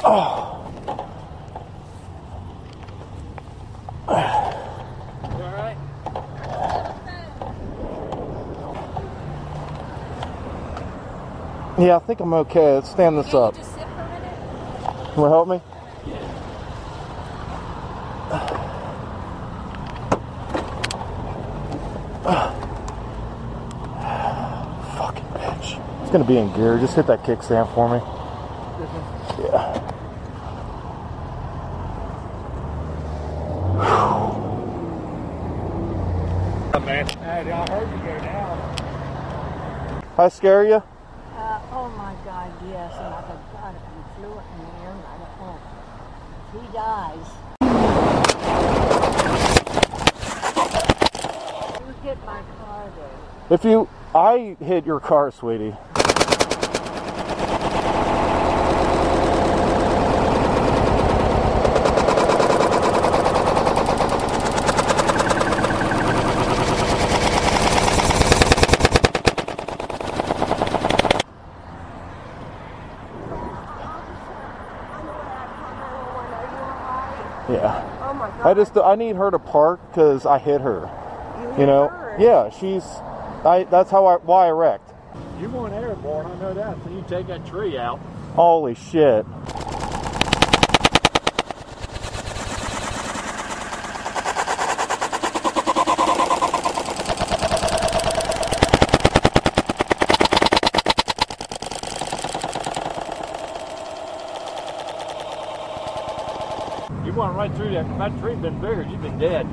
Oh. Alright? Yeah, I think I'm okay. Let's stand this up. Just sit for a minute? Will you help me? Fucking bitch. It's gonna be in gear. Just hit that kickstand for me. Yeah. Man. Hey, I heard you go down. I scare you? Oh my God, yes. And I thought, God, if you flew it in the air, I don't know. If he dies. You hit my car there. If you, I hit your car, sweetie. Yeah. Oh my God. I need her to park because I hit her. You know? her. Yeah, that's why I wrecked. You want airborne, I know that. So you take that tree out. Holy shit. You went right through that. If that tree had been bigger, you'd been dead.